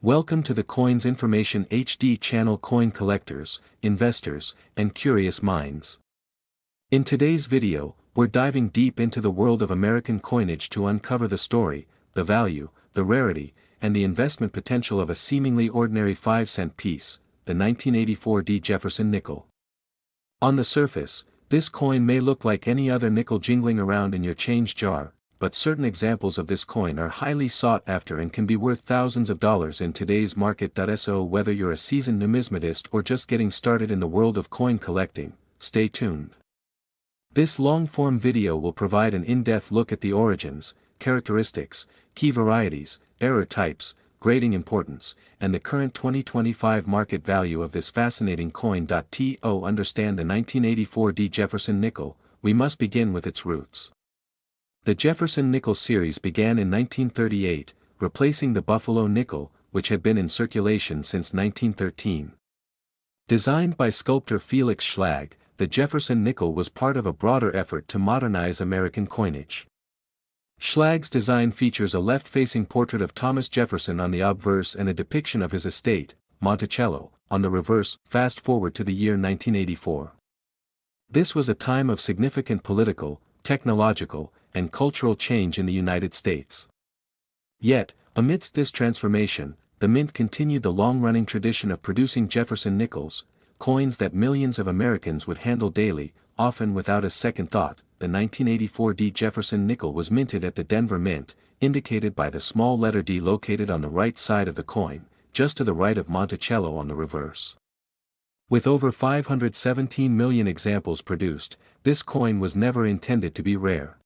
Welcome to the Coins Information HD channel, coin collectors, investors, and curious minds. In today's video, we're diving deep into the world of American coinage to uncover the story, the value, the rarity, and the investment potential of a seemingly ordinary 5-cent piece, the 1984 Jefferson nickel. On the surface, this coin may look like any other nickel jingling around in your change jar, but certain examples of this coin are highly sought after and can be worth thousands of dollars in today's market. So whether you're a seasoned numismatist or just getting started in the world of coin collecting, stay tuned. This long-form video will provide an in-depth look at the origins, characteristics, key varieties, error types, grading importance, and the current 2025 market value of this fascinating coin. To understand the 1984 Jefferson nickel, we must begin with its roots. The Jefferson nickel series began in 1938, replacing the Buffalo nickel, which had been in circulation since 1913. Designed by sculptor Felix Schlag, the Jefferson nickel was part of a broader effort to modernize American coinage. Schlag's design features a left-facing portrait of Thomas Jefferson on the obverse and a depiction of his estate, Monticello, on the reverse. Fast forward to the year 1984. This was a time of significant political, technological, and cultural change in the United States. Yet, amidst this transformation, the Mint continued the long-running tradition of producing Jefferson nickels, coins that millions of Americans would handle daily, often without a second thought. The 1984 Jefferson nickel was minted at the Denver Mint, indicated by the small letter D located on the right side of the coin, just to the right of Monticello on the reverse. With over 517 million examples produced, this coin was never intended to be rare.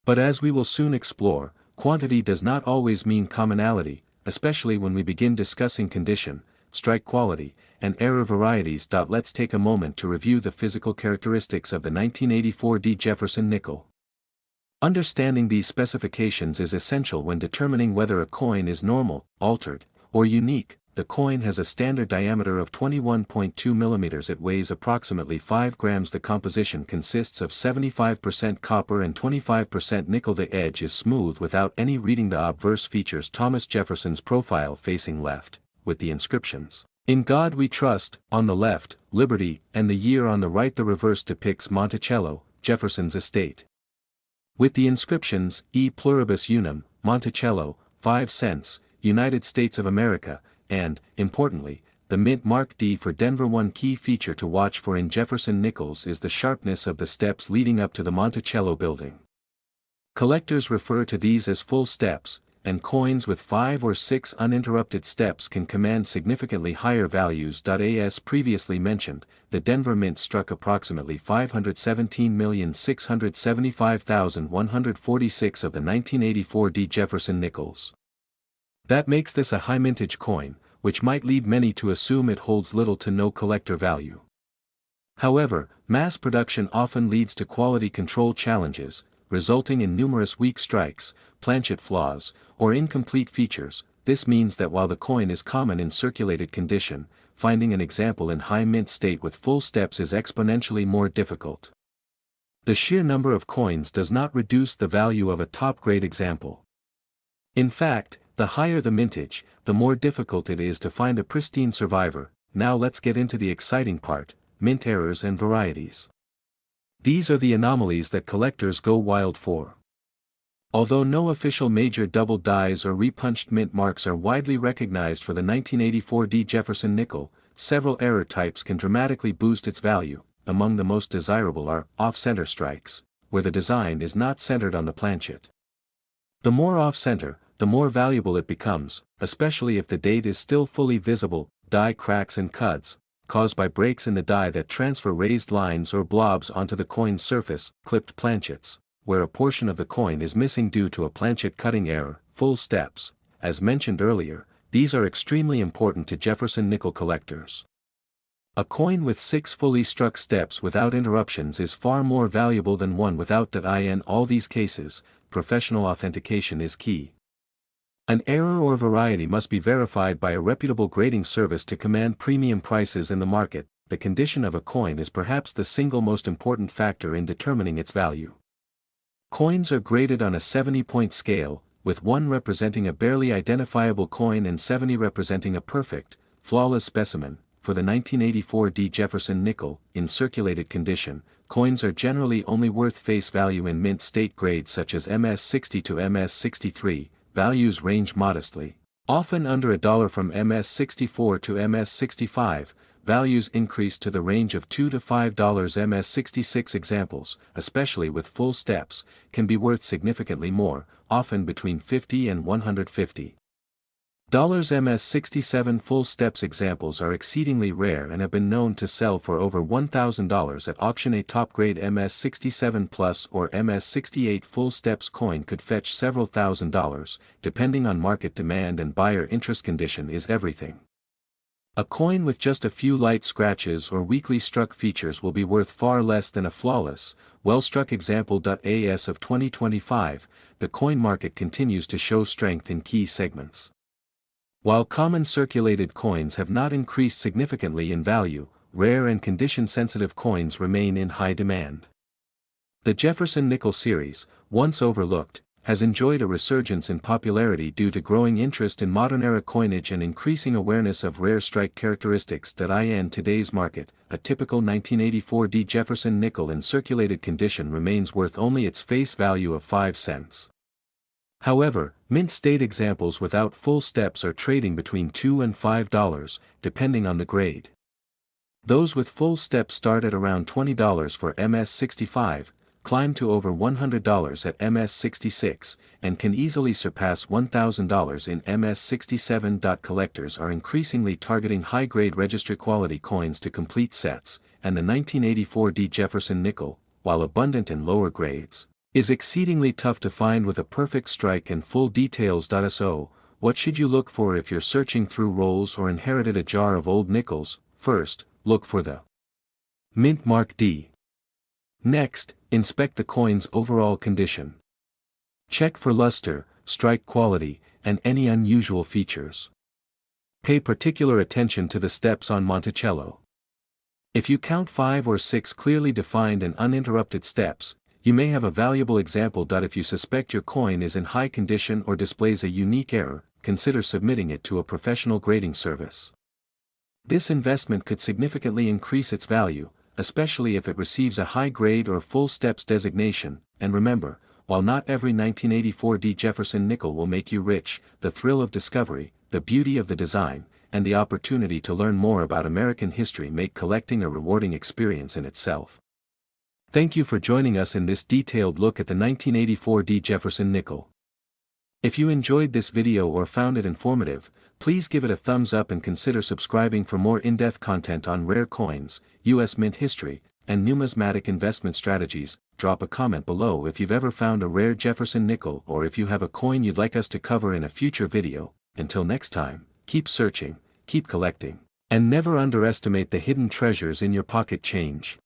But as we will soon explore, quantity does not always mean commonality, especially when we begin discussing condition, strike quality, and error varieties. Let's take a moment to review the physical characteristics of the 1984 Jefferson nickel. Understanding these specifications is essential when determining whether a coin is normal, altered, or unique. The coin has a standard diameter of 21.2 millimeters. It weighs approximately 5 grams. The composition consists of 75% copper and 25% nickel. The edge is smooth without any reading. The obverse features Thomas Jefferson's profile facing left, with the inscriptions, "In God We Trust," on the left, Liberty, and the year on the right. The reverse depicts Monticello, Jefferson's estate, with the inscriptions, E pluribus unum, Monticello, 5 cents, United States of America, and, importantly, the mint mark D for Denver. One key feature to watch for in Jefferson nickels is the sharpness of the steps leading up to the Monticello building. Collectors refer to these as full steps, and coins with 5 or 6 uninterrupted steps can command significantly higher values. As previously mentioned, the Denver Mint struck approximately 517,675,146 of the 1984 Jefferson nickels. That makes this a high mintage coin, which might lead many to assume it holds little to no collector value. However, mass production often leads to quality control challenges, resulting in numerous weak strikes, planchet flaws, or incomplete features. This means that while the coin is common in circulated condition, finding an example in high mint state with full steps is exponentially more difficult. The sheer number of coins does not reduce the value of a top-grade example. In fact, the higher the mintage, the more difficult it is to find a pristine survivor. Now let's get into the exciting part, mint errors and varieties. These are the anomalies that collectors go wild for. Although no official major double dies or repunched mint marks are widely recognized for the 1984 Jefferson nickel, several error types can dramatically boost its value. Among the most desirable are off-center strikes, where the design is not centered on the planchet. The more off-center, the more valuable it becomes, especially if the date is still fully visible. Die cracks and cuts, caused by breaks in the die that transfer raised lines or blobs onto the coin's surface. Clipped planchets, where a portion of the coin is missing due to a planchet cutting error. Full steps, as mentioned earlier, these are extremely important to Jefferson nickel collectors. A coin with 6 fully struck steps without interruptions is far more valuable than one without. In all these cases, professional authentication is key. An error or variety must be verified by a reputable grading service to command premium prices in the market. The condition of a coin is perhaps the single most important factor in determining its value. Coins are graded on a 70-point scale, with 1 representing a barely identifiable coin and 70 representing a perfect, flawless specimen. For the 1984 D. Jefferson nickel, in circulated condition, coins are generally only worth face value in mint state grades such as MS-60 to MS-63, values range modestly, often under $1 from MS-64 to MS-65, values increase to the range of $2 to $5. MS-66 examples, especially with full steps, can be worth significantly more, often between $50 and $150. MS-67 full steps examples are exceedingly rare and have been known to sell for over $1,000 at auction. A top-grade MS-67 Plus or MS-68 full steps coin could fetch several $1,000s, depending on market demand and buyer interest. Condition is everything. A coin with just a few light scratches or weakly struck features will be worth far less than a flawless, well-struck example. As of 2025, the coin market continues to show strength in key segments. While common circulated coins have not increased significantly in value, rare and condition-sensitive coins remain in high demand. The Jefferson nickel series, once overlooked, has enjoyed a resurgence in popularity due to growing interest in modern-era coinage and increasing awareness of rare strike characteristics. In today's market, a typical 1984 D. Jefferson nickel in circulated condition remains worth only its face value of 5 cents. However, mint state examples without full steps are trading between $2 and $5, depending on the grade. Those with full steps start at around $20 for MS-65, climb to over $100 at MS-66, and can easily surpass $1,000 in MS-67. Collectors are increasingly targeting high-grade registry-quality coins to complete sets, and the 1984 D. Jefferson nickel, while abundant in lower grades, is exceedingly tough to find with a perfect strike and full details. So, what should you look for if you're searching through rolls or inherited a jar of old nickels? First, look for the mint mark D. Next, inspect the coin's overall condition. Check for luster, strike quality, and any unusual features. Pay particular attention to the steps on Monticello. If you count 5 or 6 clearly defined and uninterrupted steps, you may have a valuable example. If you suspect your coin is in high condition or displays a unique error, consider submitting it to a professional grading service. This investment could significantly increase its value, especially if it receives a high grade or full steps designation. And remember, while not every 1984 D. Jefferson nickel will make you rich, the thrill of discovery, the beauty of the design, and the opportunity to learn more about American history make collecting a rewarding experience in itself. Thank you for joining us in this detailed look at the 1984 D. Jefferson nickel. If you enjoyed this video or found it informative, please give it a thumbs up and consider subscribing for more in-depth content on rare coins, U.S. mint history, and numismatic investment strategies. Drop a comment below if you've ever found a rare Jefferson nickel or if you have a coin you'd like us to cover in a future video. Until next time, keep searching, keep collecting, and never underestimate the hidden treasures in your pocket change.